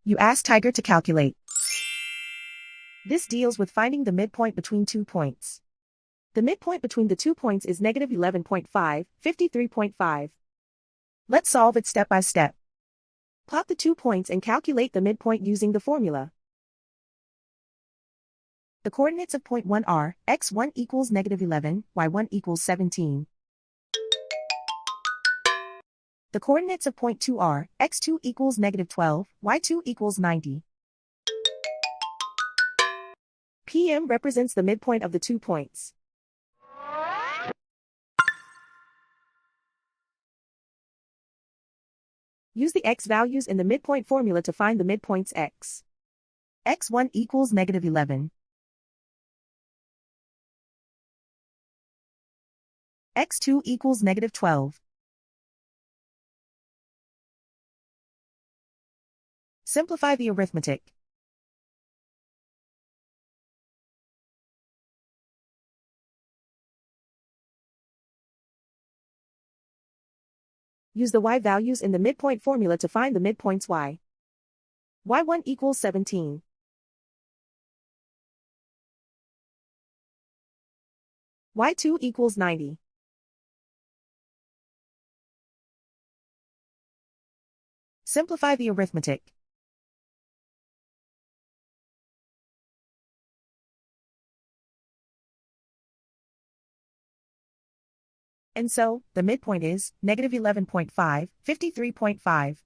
You ask Tiger to calculate. This deals with finding the midpoint between 2 points. The midpoint between the 2 points is negative 11.5, 53.5. Let's solve it step by step. Plot the 2 points and calculate the midpoint using the formula. The coordinates of point 1 are, x1 equals negative 11, y1 equals 17. The coordinates of point 2 are, x2 equals negative 12, y2 equals 90. PM represents the midpoint of the 2 points. Use the x values in the midpoint formula to find the midpoints x. x1 equals negative 11. x2 equals negative 12. Simplify the arithmetic. Use the y values in the midpoint formula to find the midpoints y. y1 equals 17. y2 equals 90. Simplify the arithmetic. And so, the midpoint is negative 11.5, 53.5.